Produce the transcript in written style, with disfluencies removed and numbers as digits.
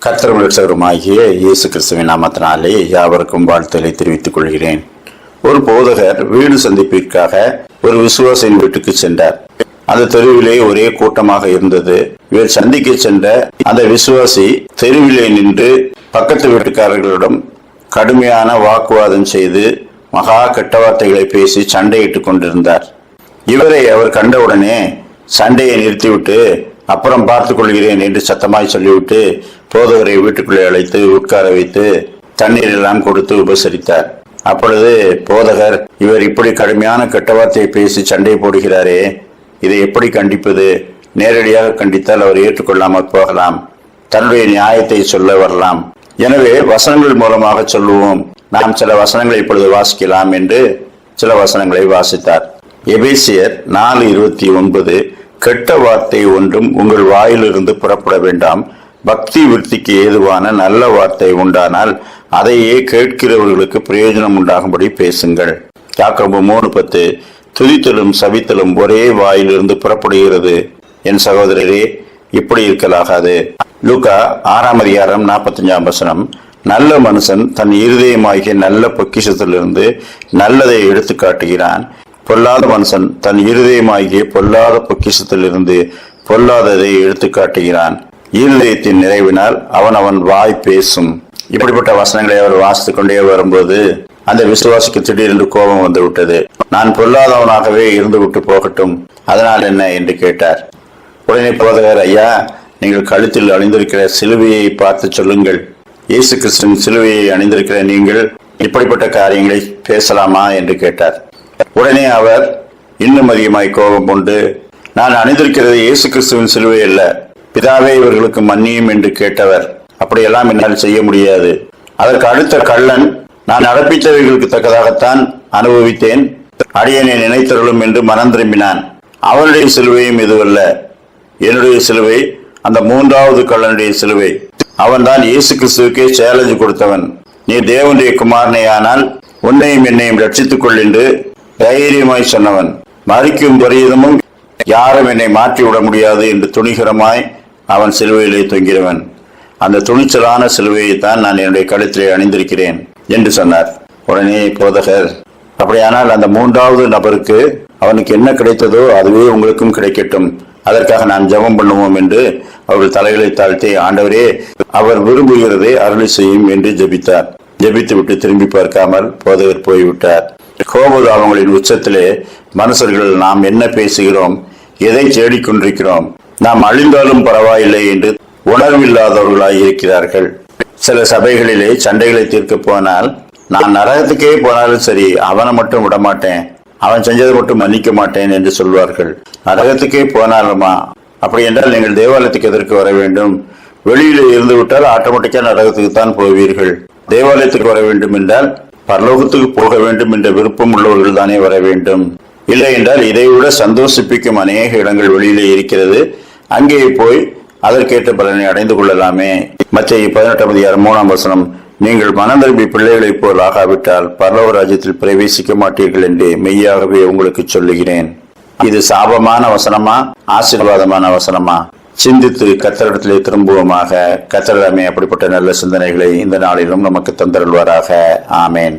கர்த்தரும் இரட்சகருமாகிய இயேசு கிறிஸ்துவின் நாமத்தினாலே யாவருக்கும் வாழ்த்துக்களை தெரிவித்துக் கொள்கிறேன். ஒரு போதகர் வீடு சந்திப்பிற்காக ஒரு விசுவாசியின் வீட்டுக்கு சென்றார். அந்த தெருவிலே ஒரே கூட்டமாக இருந்தது. இவர் சந்திக்க சென்ற அந்த விசுவாசி தெருவிலே நின்று பக்கத்து வீட்டுக்காரர்களிடம் கடுமையான வாக்குவாதம் செய்து மகா கெட்ட வார்த்தைகளை பேசி சண்டையிட்டுக் கொண்டிருந்தார். இவரை அவர் கண்டவுடனே சண்டையை நிறுத்திவிட்டு அப்புறம் பார்த்துக் கொள்கிறேன் என்று சத்தமாய் சொல்லிவிட்டு போதகரை வீட்டுக்குள்ளே அழைத்து உட்கார வைத்து தண்ணீர் எல்லாம் கொடுத்து உபசரித்தார். அப்பொழுது போதகர், இவர் இப்படி கடுமையான கெட்ட வார்த்தையை பேசி சண்டை போடுகிறாரே, இதை எப்படி கண்டிப்பது? நேரடியாக கண்டித்தால் அவர் ஏற்றுக்கொள்ளாமல் போகலாம், தன்னுடைய நியாயத்தை சொல்ல வரலாம். எனவே வசனங்கள் மூலமாக சொல்லுவோம். நாம் சில வசனங்களை இப்பொழுது வாசிக்கலாம் என்று சில வசனங்களை வாசித்தார். எபேசியர் 4:29, கெட்ட வார்த்தை ஒன்றும் உங்கள் வாயிலிருந்து புறப்பட வேண்டாம், பக்தி விருத்திக்கு ஏதுவான நல்ல வார்த்தை உண்டானால் அதையே கேட்கிறவர்களுக்கு பிரயோஜனம் உண்டாகும்படி பேசுங்கள். யாக்கோபு 3:10, துதித்தலும் சபித்தலும் ஒரே வாயிலிருந்து புறப்படுகிறது. என் சகோதரரே, இப்படி இருக்கலாகாது. லூக்கா 6:45, நல்ல மனுஷன் தன் இருதயமாகிய நல்ல பொக்கிஷத்திலிருந்து நல்லதை எடுத்து காட்டுகிறான், பொல்லாத மனுஷன் தன் இருதயமாகிய பொல்லாத பொக்கிஷத்திலிருந்து பொல்லாததை எடுத்து காட்டுகிறான். இருதயத்தின் நிறைவினால் அவன் வாய் பேசும். இப்படிப்பட்ட வசனங்களை அவர் வாசித்துக் கொண்டே வரும்போது அந்த விசுவாசிக்கு திடீரென்று கோபம் வந்து விட்டது. நான் பொல்லாதவனாகவே இருந்து விட்டு போகட்டும், அதனால் என்ன என்று கேட்டார். உடனே போதகர், ஐயா, நீங்கள் கழுத்தில் அணிந்திருக்கிற சிலுவையை பார்த்து சொல்லுங்கள். இயேசு கிறிஸ்துவின் சிலுவையை அணிந்திருக்கிற நீங்கள் இப்படிப்பட்ட காரியங்களை பேசலாமா என்று கேட்டார். உடனே அவர் இன்னும் அதிகமாய் கோபம் கொண்டு, நான் அணிந்திருக்கிறது இயேசு கிறிஸ்துவின் சிலுவை அல்ல, பிதாவே இவர்களுக்கு மன்னியும் என்று கேட்டவர். அப்படியெல்லாம் என்னால் செய்ய முடியாது. அதற்கு அடுத்த கள்ளன், நான் நடப்பித்தவைகளுக்கு தக்கதாகத்தான் அனுபவித்தேன், அடியனை நினைத்தருளும் என்று மனம் திரும்பினான். அவனுடைய சிலுவையும் இதுவல்ல, என்னுடைய சிலுவை அந்த மூன்றாவது கள்ளனுடைய சிலுவை. அவன்தான் இயேசு கிறிஸ்துவுக்கே சேலஞ்சு கொடுத்தவன். நீ தேவனுடைய குமாரனே ஆனால் உன்னையும் என்னையும் ரட்சித்துக் கொள் என்று தைரியமாய் சொன்னவன். மறிக்கும் பரியதமும் யாரும் என்னை மாற்றிவிட முடியாது என்று துணிகரமாய் அவன் சிலுவையிலே தொங்கிறவன். அந்த துணிச்சலான சிலுவையை தான் நான் என்னுடைய கழுத்திலே அணிந்திருக்கிறேன் என்று சொன்னார். உடனே போதகர், அப்படியானால் அந்த மூன்றாவது நபருக்கு அவனுக்கு என்ன கிடைத்ததோ அதுவே உங்களுக்கும் கிடைக்கட்டும், அதற்காக நான் ஜெபம் பண்ணுவோம் என்று அவர்கள் தலைகளை தாழ்த்தி, ஆண்டவரே, அவர் விரும்புகிறதை அருளி செய்யும் என்று ஜெபித்தார். ஜெபித்து விட்டு திரும்பி பார்க்காமல் போதகர் போய்விட்டார். கோபதாபங்களின் உச்சத்திலே மனுஷர்கள் நாம் என்ன பேசுகிறோம், எதை தேடிக்கொண்டிருக்கிறோம், நாம் அழிந்தாலும் பரவாயில்லை என்று உணர்வில்லாதவர்களாய் இருக்கிறார்கள். சில சபைகளிலே சண்டைகளை தீர்க்க போனால், நான் நரகத்துக்கே போனாலும் சரி, அவனை மட்டும் விடமாட்டேன், அவன் செஞ்சதை மட்டும் மன்னிக்க மாட்டேன் என்று சொல்வார்கள். நரகத்துக்கே போனாலுமா? அப்படி என்றால் நீங்கள் தேவாலயத்துக்கு எதற்கு வர வேண்டும்? வெளியிலே இருந்து விட்டால் ஆட்டோமேட்டிக்கா நரகத்துக்கு தான் போவீர்கள். தேவாலயத்துக்கு வர வேண்டும் என்றால் பரலோகத்துக்கு போக வேண்டும் என்ற விருப்பம் உள்ளவர்கள் தானே வர வேண்டும். இல்லை என்றால் இதைவிட சந்தோஷிப்பிக்கும் அநேக இடங்கள் வெளியிலே இருக்கிறது, அங்கே போய் அதற்கேற்ற பலனை அடைந்து கொள்ளலாமே. மத்தேயு 18:3, நீங்கள் மனம் திரும்பி பிள்ளைகளைப் போல் ஆகாவிட்டால் பரலோக ராஜ்யத்தில் பிரவேசிக்க மாட்டீர்கள் என்று மெய்யாகவே உங்களுக்கு சொல்லுகிறேன். இது சாபமான வசனமா, ஆசீர்வாதமான வசனமா? சிந்தித்து கர்த்தரிடத்திலே திரும்புவோமாக. கர்த்தர் அப்படிப்பட்ட நல்ல சிந்தனைகளை இந்த நாளிலும் நமக்கு தந்தருள்வாராக. ஆமேன்.